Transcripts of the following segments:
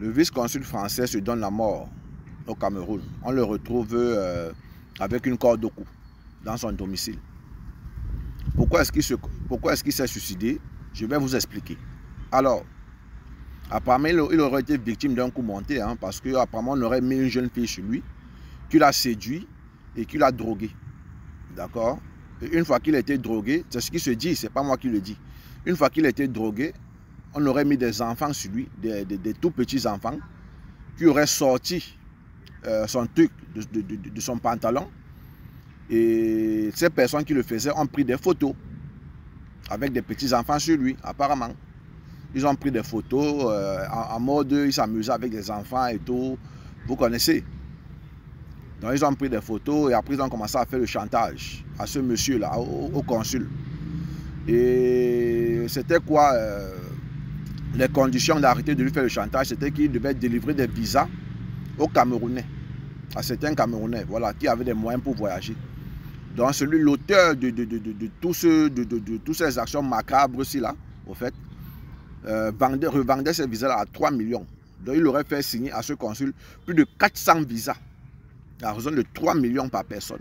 Le vice-consul français se donne la mort au Cameroun. On le retrouve avec une corde au cou dans son domicile. Pourquoi est-ce qu'il s'est suicidé? Je vais vous expliquer. Alors, apparemment, il aurait été victime d'un coup monté, hein, parce qu'apparemment, on aurait mis une jeune fille sur lui, qui l'a séduit et qui l'a drogué. D'accord? Et une fois qu'il a été drogué, c'est ce qui se dit, c'est pas moi qui le dis. Une fois qu'il a été drogué, on aurait mis des enfants sur lui, des tout petits enfants, qui auraient sorti son truc de son pantalon. Et ces personnes qui le faisaient ont pris des photos avec des petits enfants sur lui, apparemment. Ils ont pris des photos en mode, ils s'amusaient avec des enfants et tout. Vous connaissez. Donc ils ont pris des photos et après ils ont commencé à faire le chantage à ce monsieur-là, au consul. Et c'était quoi les conditions d'arrêter de lui faire le chantage? C'était qu'il devait délivrer des visas aux Camerounais, à certains Camerounais, voilà, qui avaient des moyens pour voyager. Donc celui, l'auteur de toutes ces actions macabres-ci, là, au fait, revendait ces visas-là à 3 millions. Donc il aurait fait signer à ce consul plus de 400 visas, à raison de 3 millions par personne.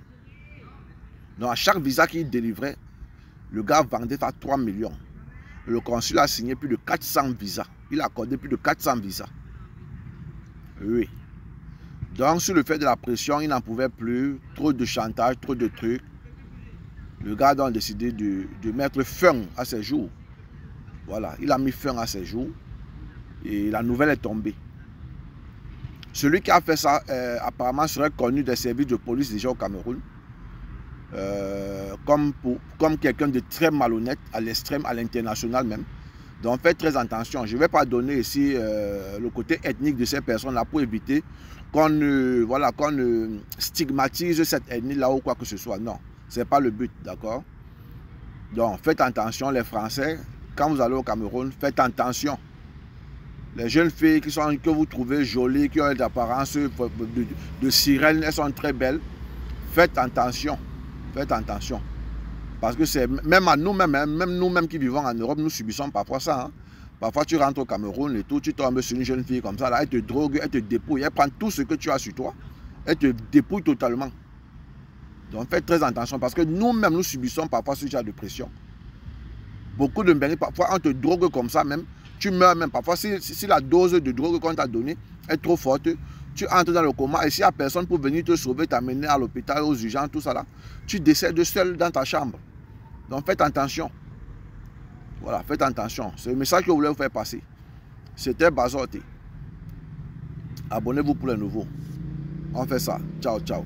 Donc à chaque visa qu'il délivrait, le gars vendait à 3 millions. Le consul a signé plus de 400 visas. Il a accordé plus de 400 visas. Oui. Donc, sur le fait de la pression, il n'en pouvait plus. Trop de chantage, trop de trucs. Le gars a décidé de mettre fin à ses jours. Voilà, il a mis fin à ses jours. Et la nouvelle est tombée. Celui qui a fait ça, apparemment, serait connu des services de police déjà au Cameroun. Comme quelqu'un de très malhonnête, à l'extrême, à l'international même. Donc faites très attention. Je ne vais pas donner ici le côté ethnique de ces personnes-là pour éviter qu'on ne stigmatise cette ethnie-là ou quoi que ce soit. Non, ce n'est pas le but, d'accord? Donc faites attention les Français, quand vous allez au Cameroun, faites attention. Les jeunes filles que vous trouvez jolies, qui ont des apparences de sirènes, elles sont très belles. Faites attention. Faites attention. Parce que c'est même à nous-mêmes, hein, même nous-mêmes qui vivons en Europe, nous subissons parfois ça. Hein. Parfois tu rentres au Cameroun et tout, tu tombes sur une jeune fille comme ça, là, elle te drogue, elle te dépouille, elle prend tout ce que tu as sur toi, elle te dépouille totalement. Donc faites très attention parce que nous-mêmes nous subissons parfois ce genre de pression. Beaucoup de bénis, parfois on te drogue comme ça même, tu meurs même. Parfois si la dose de drogue qu'on t'a donnée est trop forte, tu entres dans le coma et s'il n'y a personne pour venir te sauver, t'amener à l'hôpital, aux urgences, tout ça là, tu décèdes seul dans ta chambre. Donc faites attention. Voilà, faites attention. C'est le message que je voulais vous faire passer. C'était Bazorte. Abonnez-vous pour les nouveaux. On fait ça. Ciao, ciao.